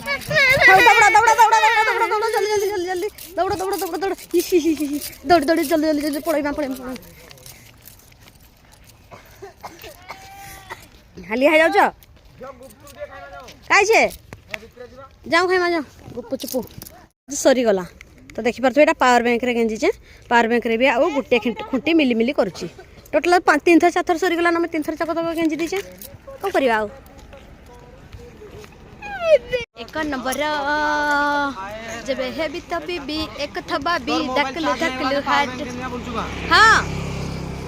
दौड़ा दौड़ा दौड़ा दौड़ा दौड़ा दौड़ा जल्दी जल्दी जल्दी जल्दी दौड़ा दौड़ा दौड़ा दौड़ा दौड़ दौड़ी जल्दी जल्दी जल्दी पड़ेगा पड़ेगा हाली है जाओ कहीं जाऊ खाइमा जाओ गुपु चुपु सरी गला तो देखी पार्थ ये पावर बैंक रे गेंजीचे पावर बैंक रे भी आउ गोटे खुंटी मिली मिली करुच्ची टोटाल 3 थर 4 थर सरीगला ना 3 थर 4 थर गेंजी दीचे कौन करवा आउ एक नंबर जब है भी तभी भी एक थबा भी धकल हाट हाँ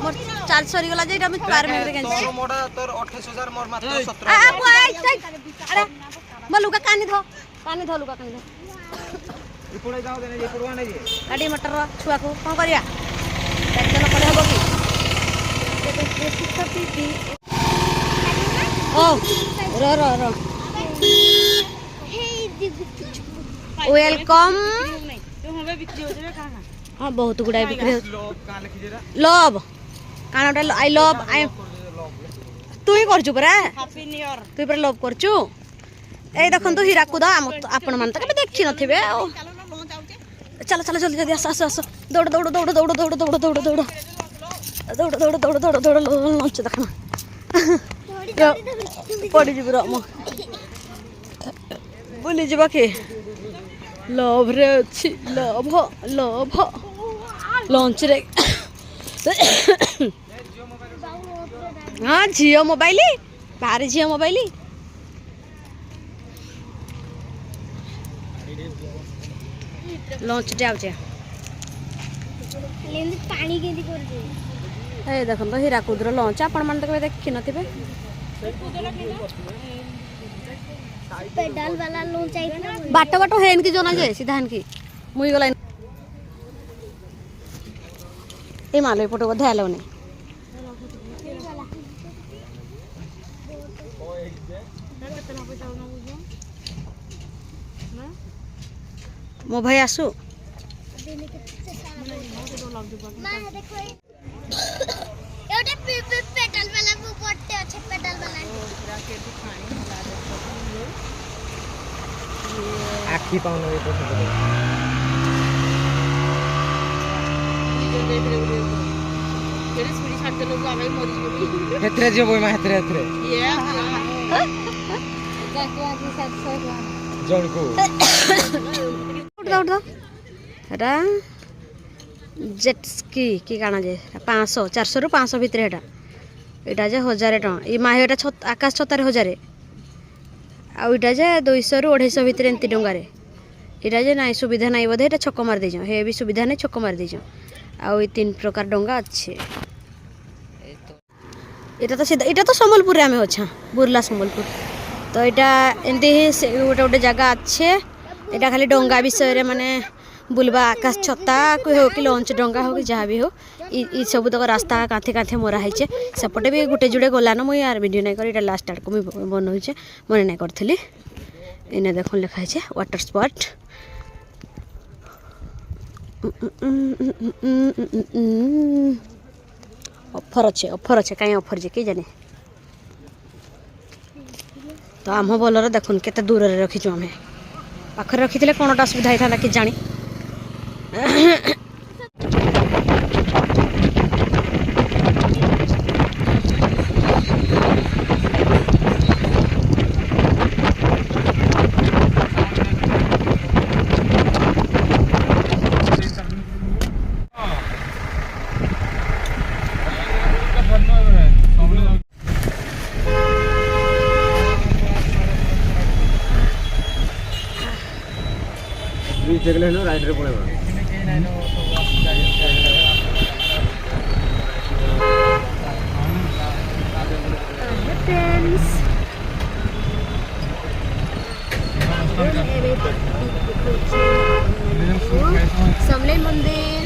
मोर 4 सरीगला जे हम पावर बैंक रे गेंजी मोडा तोर 28000 मोर मात्र 17 अरे म लुका कानी धो लुका कानी धो इपड़े जाओ देने ये पड़वा नहीं गाड़ी मटर छुआ को कौन करिया टेंशन पड़े हबो की ओ रो वेलकम हाँ बहुत गुड़ाई बिक्री लव कानाटा आई लव आई तू ही करछु परा हैप्पी न्यू ईयर तू पर लव करछु ए देखन तो हीराकुद आपण मन तो देखि नथिबे चलो चलो जल्दी जल्दी आस आस दौड़ दौड़ दौड़ दौड़ दौड़ दौड़ दौड़ दौड़ दौड़ दौड़ दौड़ दौड़ दौड़ लंच देखना पड़ी जीव रम बुली जीवा के लव रे अच्छी लव लव लंच रे हाँ झील मोबाइल बाहर झील मोबाइल लंच जाऊचे पानी केंदी कर दे ए देखन तो हीराकुदर लंच आपण मन तक देखि नथिबे पेडल वाला लंच आइना बाटो बाटो हेन की जोना जे सीधा हेन की मुई गला ए माले फोटो बधा आलोने मो भाई आसु पेडल वाला बट्टे अच्छे पेडल वाला आखी पाउन ये तो केड़ी स्पीड छाड़ते लोग आवे मरि जेबो हेतरे जेबो मा हेतरे ये जाके आगे 700 जण को उठ हेटा जेट स्की की काना जे 500 400 रु 500 भितर हेटा एटा जे 1000 टका ई माहेटा आकाश छतारे 1000 आ इटा जे 200 रु 250 भितर एंती टंगा रे एटा जे नाइ सुविधा नाइ बधे एटा छक मार देजो हे भी सुविधा नै छक मार देजो आ ई 3 प्रकार डंगा अच्छे एटा तो संबलपुर आमे अच्छा बुरला संबलपुर तो एटा एंती गोटे गोटे जगह अच्छे एटा खाली डंगा विषय रे माने बुलबा आकाश छता को हो कि लंच डंगा हो कि जहाँ भी हो ई सब तक रास्ता कांथे कांथे मोरा है सेपटे भी गोटे जुड़े गलान मुझे यार वीडियो नहीं कर लास्ट आड़ को मुझे बनौचे मन नहीं करी इन्हें देख लिखा है वाटर स्पॉट ऑफर अच्छे कहीं ऑफर जे जाने तो आम बोलर देखुन केते दूर रे रखीचु आम पाखरे रखी कौनटा असुविधा होता कि जानी राइड रे पड़ेगा समलेन मंदिर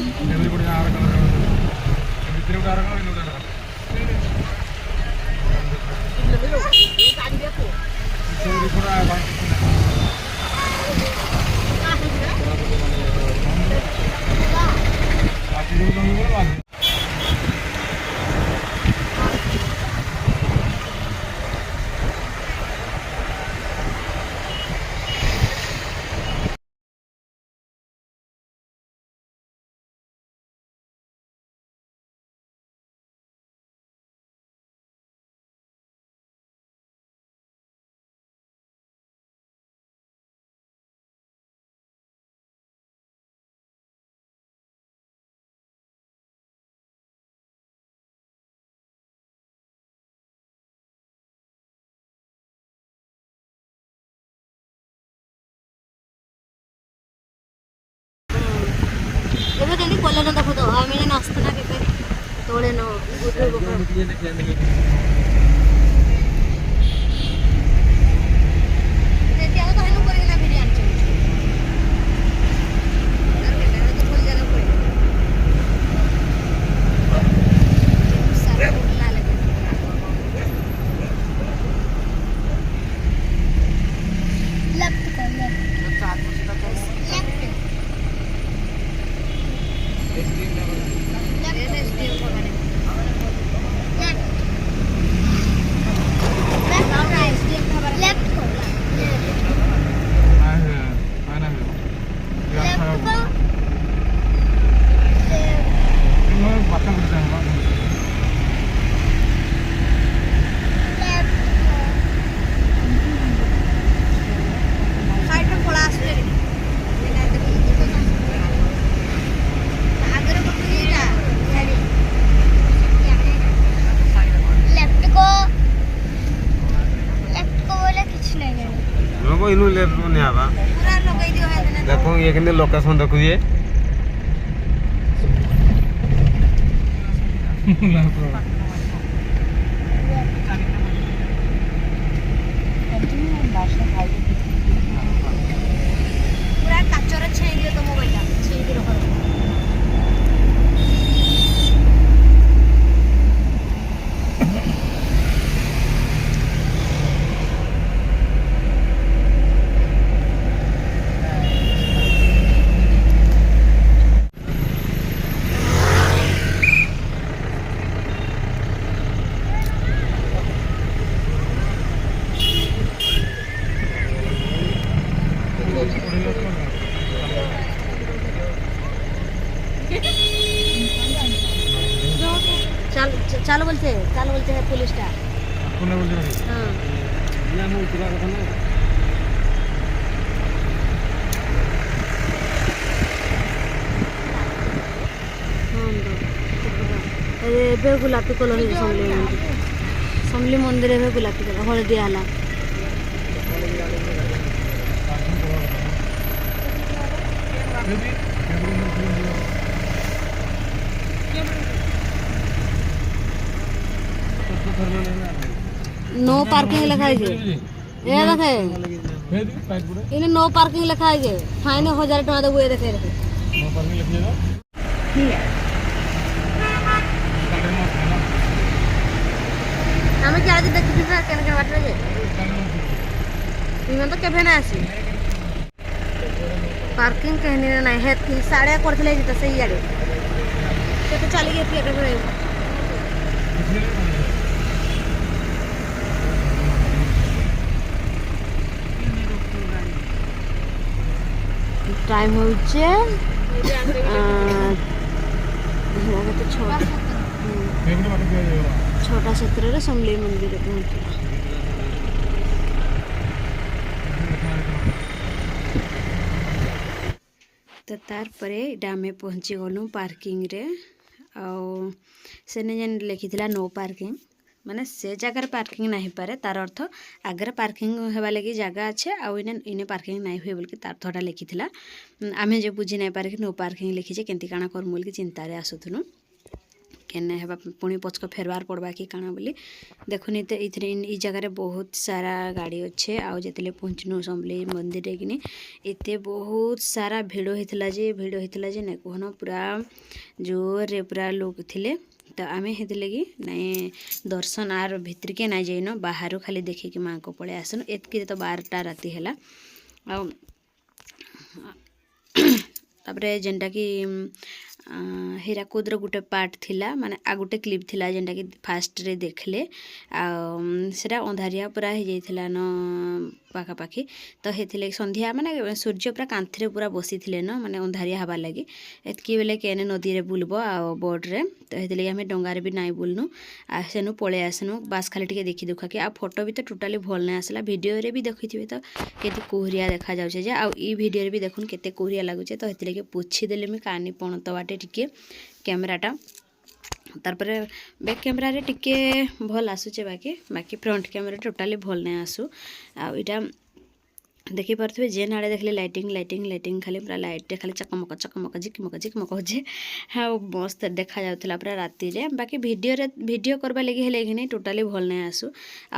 तो आमे नास्ता ना के तोड़े न गुटू बकर तेतिया तो हेनु करे ना बिरयानी चाहिए अरे बेटा तो खोल जाना पड़ेगा सारा उड़ना लगे लेफ्ट कर लेफ्ट साथ में सीधा कर लेफ्ट इनु लेफ्ट ने आवा पूरा लगाई दियो है ना देखो ये किने लोकेशन देखो ये पूरा काचरा छेई दियो तो मोबाइल छेई दियो रखो चालू बोलते हैं पुलिस टा कोने बोलते हैं हां ना मु उतरा कथा ना ଏବେ ଗୋଲାପୀ କଲର ସମଲି ମନ୍ଦିର ଏବେ ଗୋଲାପୀ କଲର ହଳଦିଆ ହେଲା नो पार्किंग लिखा है ये देखे इने नो पार्किंग लिखा है ये फाइन 1000 टका देबो ये देखे नो पार्किंग लिखिएगा हमें क्या आज देखि थी केन केन बाटरे जे इमन तो केभे ना आसी पार्किंग कहनी नहीं है कि साड़े करथले जे त सही आडे से तो चली गई थी एटा टाइम हो छोटा क्षेत्र समलेई मंदिर पहुँचला तो तार परे डामे पहुँची गलु पार्किंग रे सेने जेन लिखी नो पार्किंग माने से जगार पार्किंग नहीं पारे तार अर्थ आगे पार्किंग होगा लगी जगह अच्छे आउ इने पार्किंग नहीं हुए बोल तार थोड़ा लिखी आम जो बुझी नहीं पारे कि नो पार्किंग लिखीचे केमती काଣା करमु बोल चिंतार आसुथुनु केने हेबा पुणी पचक फेरबार पड़वा कि काଣା बोली देखुनी तो ये जगह बहुत सारा गाड़ी अच्छे आउ जिते पहुँचनु समलेई मंदिर कि एते बहुत सारा भिड़ होता जे नहीं कहना पूरा जोर पूरा लोग थिले तो आम हेती लगी नाई दर्शन आर भितर के ना जाइन बाहर खाली देखिकी माँ को पलि आसनु एतकी तो 12टा राति है तापरे जेनटा कि हीराकुदर गोटे पार्ट थिला माने आ गोटे क्लिप थिला जेनटा कि फास्ट रे देखले सेटा अंधारिया पूरा हो जाइथिला न पाखापाखि तो हेथिले संध्या माने सूर्य पूरा कांथरे पूरा बसी थिले न माने अंधारिया हवा लगी एतकी बेले केने नदी रे बुलबो आ बोट रे तो हेथिले हमें डंगार भी नाई बुलनु आ सेनु पळे आसनु बास खाली टिके देखि दुखा कि आ फोटो भी तो टोटाली भल नै आसला वीडियो रे भी देखिथिबे तो केते कोहरिया देखा जाउछे जे आ ई वीडियो रे भी देखुन केते कोहरिया लागुछे तो हेथिले के पुछि देले मी कानी पणत बाटे टिके कैमराटा तारपरे बैक कैमरा रे टिके भल आसुचे बाकी फ्रंट कैमरा टोटाली भल नै आसु आ इटा देखी पारे जेन आड़े देखले लाइटिंग लाइटिंग लाइटिंग खाली पूरा लाइट खाली चकमक चकमक झिकमक होचे हाँ मस्त देखा जाउथला पूरा राति रे बाकी वीडियो करबा लगी हेले कि नहीं टोटाली भल नहीं आसु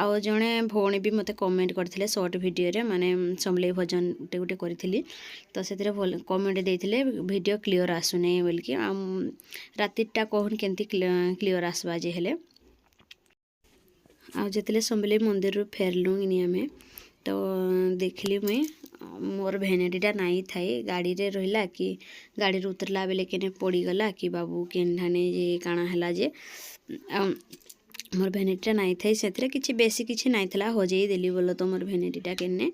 आउ जड़े भौणी भी मते कमेंट करथिले शॉर्ट वीडियो रे माने समले भजन गुटे करथिली तो से कमेंट देथिले वीडियो क्लियर आसु नहीं बोल कि रातिटा कहन केंती क्लियर आसबा जे हेले आ जितले समले मंदिर रू फेरलु इनी आमे तो देखली मुई मोर भेनेटीटा नाई थाई गाड़ी रे रहिला कि गाड़ी रे उतरला बेले केने पड़ीगला कि बाबू केन्ठाने जे काଣା ହେଲା जे मोर भेनेटीटा नाई थाई से किछि बेसी किछि नाई थला होजेई देली बोलो तो मोर भेनेटीटा केने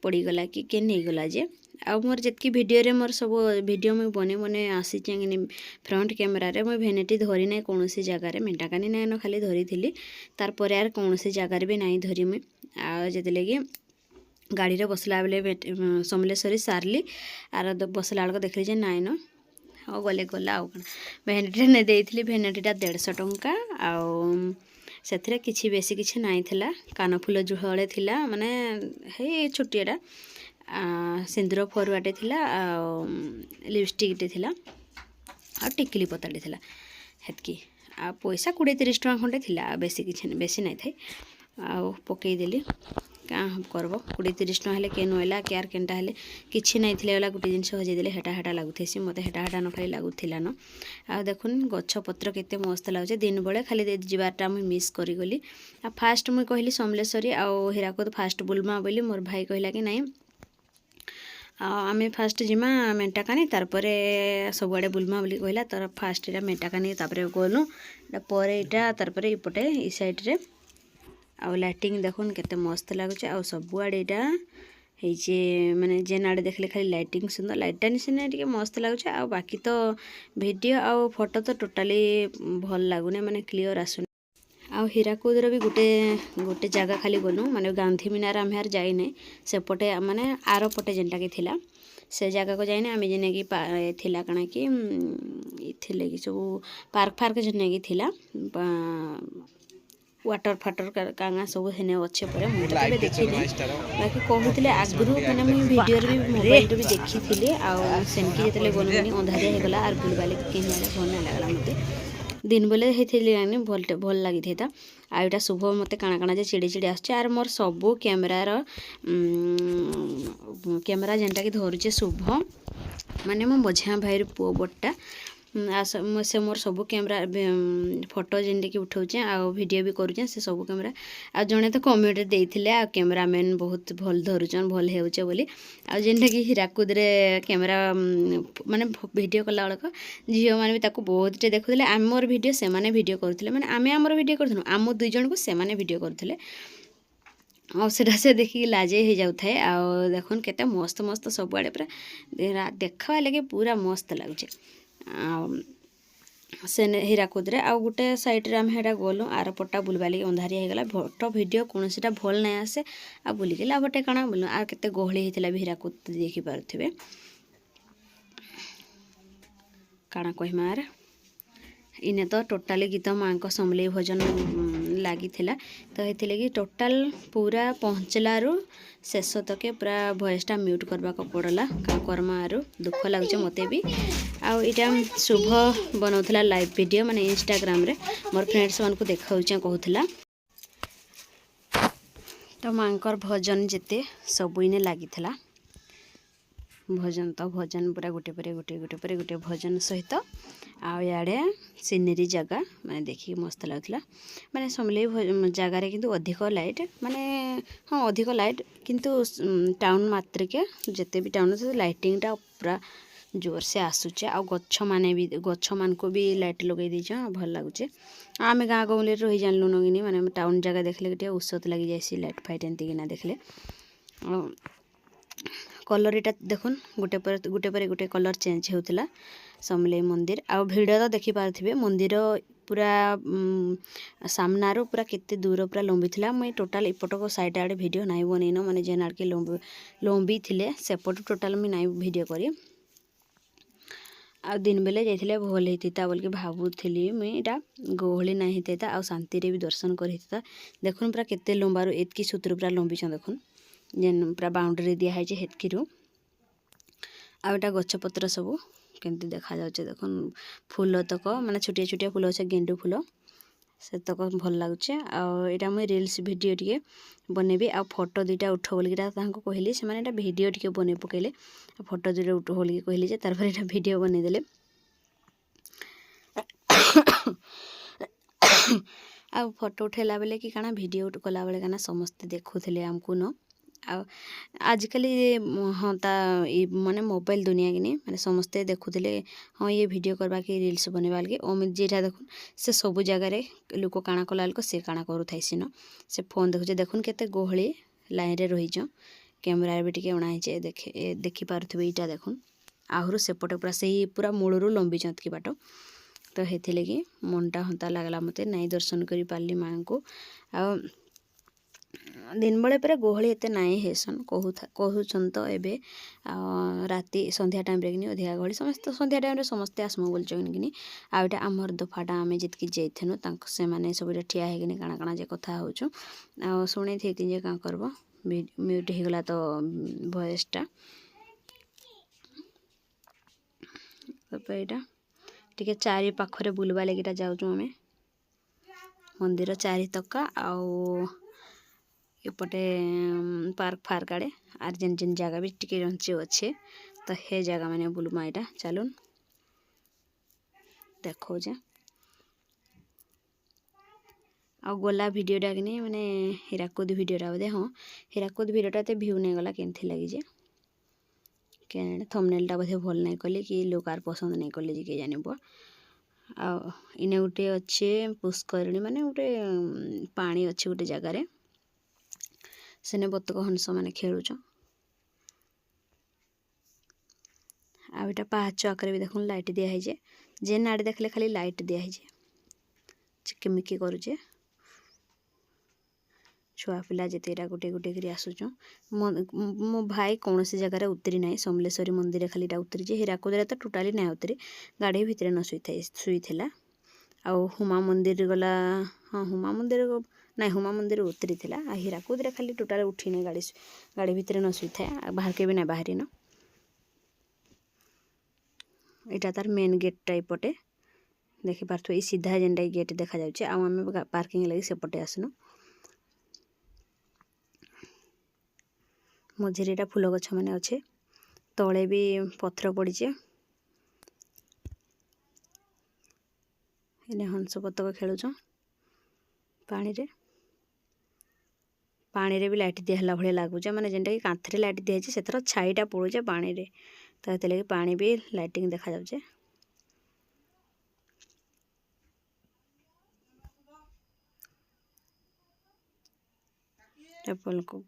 पड़ीगला कि केन नहीं गला जे आ मोर जेतकी वीडियो रे मोर सब वीडियो में बने बने आसी चेंगनी फ्रंट कैमरा रे मोर भेनेटी धरी नै कोनोसी जगह रे मेंटाकानी नै न खाली धरी थिली तार पर यार कोनोसी जगह रे भी नाई धरी मुई आ जेते लगी गाड़ी रे बसला बेले समलेश्वरी सारली आर बसला बेलको देखली जे नाइन हाँ गले गला आउ कण भेनेटीटा ने देइथिली भेनेटीटा 150 टंका आउ सेथिरे किछि बेसी किछि नाइ थिला कानफुल जुहळे थिला माने हे छोटियाटा सिंदूर फरुआटे थिला आ लिपस्टिक टे थिला आ टिकली पताटे थिला हेतकी आ पैसा 20-30 टंका खंडे थिला बेसी किछि बेसी नाइ थाई आ पकई देली क्या हम करब 20-30 टंका हेले के नइला केयार केनटा हेले किछि नाइ थिले वाला गुटे जिनिस हजे देले हेटा हेटा लागुथेसी मते हेटा हेटा न खाली लागुथिला न आ देखुन गछ पत्र केते मस्त लागे दिन बेले खाली जिबारटा मुई मिस करी गली आ फास्ट मुई कहली समलेश्वरी आ हीराकुद फास्ट बुलमा बोली मोर भाई कहला कि नहीं आमे फास्ट जिमा मेंटाकानी तारपरे सबुआड़े बुलमा बोली कहला तार फास्ट एटा मेंटाकानी तारपरे गलु परे एटा तारपरे इपटे ई साइड रे आ लाइटिंग देखुन केते मस्त लागुचे आ सबुआड़े एटा हेचे माने जेन आड़े देखले खाली लाइटिंग सुंदर लाइटा निसिने टिके मस्त लागुचे आ बाकी तो वीडियो आ फोटो तो टोटाली भल लागुने माने क्लियर आसु आ हीराकुद रो भी गोटे जगह खाली गनु माने गांधी मीनार आम यार जाई नै सेपटे माने आरो पटे जेनटा के थिला से जगह को जाइने आम जेने कि थिला कणा कि थिले कि सब पार्क फार्क जेने कि थिला वाटर फाटर कांगा सब हेने अच्छे परे मुझे तबे देखि बाकी कहूतिले आगुरु माने मुई वीडियो रे भी मोबाइल रे भी देखि थिले आ सेनकी जेतले गनुनी अंधारिया हे गला आर बुलबाले केन वाले भल ना लागला मते दिन बेले हेथिले यानी भल लागि थेता आ एटा शुभ मते काना काना जे चिड़ी चिड़ी आछे आर मोर सबो कैमरा रो कैमरा जेनटा कि धरुचे शुभ माने मो मझिया भाई रो पो बट्टा से मोर सब कैमरा फोटो जेनटे कि उठाऊचे आ वीडियो भी करूचे से सब कैमरा आ जने तो कमेंट देइथिले आ कैमरामैन बहुत भल धरुचन भल हेउचे बोली आ जेनटा कि हीराकुद रे कैमरा माने वीडियो कला बेलक झियो माने भी ताको बहुत टे देखुथिले आमर वीडियो से माने वीडियो करथिले माने आमे आमर वीडियो करथनु आम दुई जन को से माने वीडियो करथिले आ सेटा से देखि लाजे हे जाउ थाए आ देखुन केते मस्त मस्त सब आड़े पूरा देखा लगे पूरा मस्त लागुचे से हीराकुद रे आ गोटे साइड रे हम हेडा गलु आर पट्टा बुलबा लगे अंधारिया हे गला फोटो वीडियो कोनोसीटा भल नै आसे आ बुली गेला बटे काना बोलु आ केते गहली हेतिला हीराकुद देखि पारथिबे काना कहिमार इने तो टोटाली गीत माँ को समलेई भजन लगी तो ये कि टोटाल पूरा पहुँचलु शेष तक पूरा भॉइसटा म्यूट करवा को पड़ला क्या करमा आरु दुख लगुच मत भी आउ इटा शुभ बनाऊला लाइव वीडियो माने इंस्टाग्राम रे मोर फ्रेंड्स मान को देखा कहूला तो माँ भजन जिते सब इने लगी भजन तो भजन पूरा गोटे पर गोटे भजन सहित आड़े सीनेरी जगह माने देखिए मस्त लगुला माने समलेई जगार किंतु अधिक लाइट माने हाँ अधिक लाइट किंतु टाउन मात्रिके जिते भी टाउन लाइटिंगटा पूरा जोर से आसूचे आ गछ माने भी गछ मान को भी लाइट लगे दीच भल लगुचे आम गाँ गहली रही जानलु न कि माने टाउन जगह देखले गोटे औसत लगी जाए लाइट फाइट एमती किना देखले कलर इटा देखुन गोटे पर गोटे कलर चेंज होता समलेई मंदिर आ भिड़ तो देखी पारे मंदिर पूरा सामनारो पूरा केते दूर पूरा लंबी थिला मैं टोटाल इपट को साइड आड़े वीडियो नाई बनईन माने जेन आड़के लंबी थिले सेपट टोटाल मुझे नाई वीडियो करी आ दिन बेले जाइथिले भल होता बोल के भावुली मुई इटा गहली ना होता आ शांति रे भी दर्शन कर देखुन पूरा केते लंबारू एतकी सूत्र पूरा लंबी देखुन जेन पूरा बाउंड्री दिखाई हेतकिरू आटा गछपत्र सब केमती देखा जाउछे देखन फूल तक माने छोटिया छोटिया फूल अच्छे गेंडू फूल से तक भल लगुचे आटा मुझे रिल्स वीडियो टिके बनैबी आ फोटो दुईटा उठ बोलिका कहली से मैंने वीडियो टिके बन पकेले फोटो दुईटा उठ बोलिक कहली जे तार पर वीडियो बनईदेले आ फोटो उठेला बेले कि काना वीडियो कला बेले काना समस्ते देखुले आमको न आजकल हाँ ता माने मोबाइल दुनिया कि माने समस्ते देखुले हाँ ये वीडियो करवा कि रिल्स बनवा लगे अमित जेठा देखुन से सबू जगार लोक काଣା कला लोक से काଣା करूथाई सिन से फोन देखुचे देखुन केते गहली लाइन रे रहीच कैमरा भी टिके अणाई देखि पारुथबे इटा देखुन आहरु सेपटे पूरा सही पूरा मूलरू लंबी चंद की बाट तो हेथि लगी मनटा हंता लगला मते नाई दर्शन करी पारली माँ को आ दिन बेले पर गहली एते नाई हेसन कहून तो एबे राति संध्या टाइम रे कि अधिका गहली समस्त संध्या टाइम रे समस्ते आसमु बोलचन कि आउटा आमर दफाटा आमे जितकी जाइथनु तांक से माने सब ठिया हेगिनी काଣା काଣା जे कथा होचु आ सुनै थेति जे का करबो म्यूट हे गला तो वॉइस टा तपेटा टिके चारि पाखरे बुलवा लेकिटा जाउछु हमें मंदिर चारि तक्का आउ एपटे पार्क फार्क आड़े आर जेन जेन जगह भी टिके रंची अच्छे तो हे जगह मैंने बुलमा एटा चलून देखो जे आ गला वीडियोटा कि नहीं माने हीराकुद वीडियोटा बोधे हाँ हीराकुद वीडियोटा तो भ्यू नहीं गला केमती लगी जे के थंबनेलटा बोधे भल नहीं कले कि लोग आर पसंद नहीं कले जे के जानब आ इने गोटे अच्छे पुष्करणी माने गोटे पानी अच्छे गोटे जगार सेने बतक हंस मैंने खेलुच आटा पाहाच आकर भी देखुन लाइट दिखाई जेन आड़े देखले खाली लाइट दिखाई चिकिमिकी करुचे छुआ पिला जिते गोटे गोटे कर आसुच मो भाई कौन सी जगार उतरी ना समलेश्वरी मंदिर खाली उतरी हीराकुद तो टोटाली ना उतरी गाड़ी भितर न शुईला आ हुमा मंदिर गला हाँ हुमा मंदिर ना हुमा मंदिर उतरी थिला आ हीराकुद रे खाली टोटाल उठीने गाड़ी भितर न शुई थाए बाहर के भी ना बाहरी न इटा तार मेन गेट टाइपटे देखि पारथु ई सीधा जेनटा गेट देखा जाउचे आ हमें पार्किंग लगी सेपटे आसनु मझिरे एटा फूल गछ माने अच्छे तले भी पत्थर पड़ीचे इने हंस बतक खेलुच पानी रे भी लाइट दिहला भले लगुचे माने जेनटा कि कांथरे लाइट दिहाइचे सेथर छाईटा पड़ुचे पानी रे तो हेते लगे पानी भी लाइटिंग देखा जाउचे टेपल को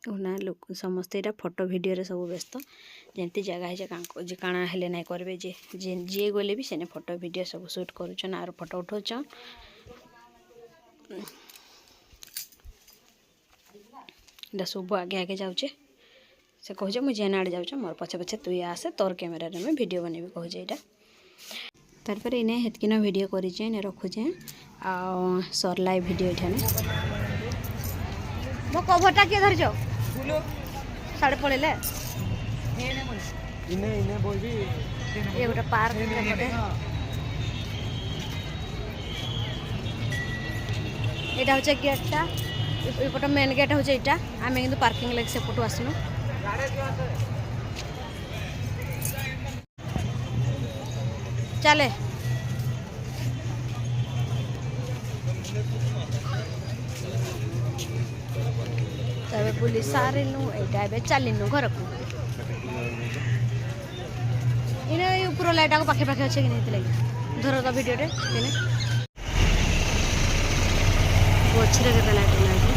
ना लोक समस्त एटा फोटो वीडियो रे सब व्यस्त जेंती जगह है जे काଣା हेले नहीं करबे जे जे गले भी सेने फोटो वीडियो सब शूट करूछन आर फोटो उठाउछन एटा सब आगे आगे जाउचे से कहजे मु जेन आड़े जाउचे मोर पछे पछे तू आसे तोर कैमरा रे मैं वीडियो बनेबी कहजे एटा तार पर इने हेतकिन वीडियो करिचे ने रखुचे आ सरलाई वीडियो एठाने मो कभरटा के धरजो फुलो साडे पळेले इने इने बोलबी ये गोटे पार्क पटे एटा होचे गेटटा एपट मेन गेट होचे एटा आमे किंतु पार्किंग लगे सेपटू आसनु चले तबे पुलिस सारिनु एटा बे चलिनु घर को इने ऊपर लाइट को पाखे पाखे अच्छे कि नहीं लगी धर तो वीडियो रे इने गोछरे के लाइट लाइट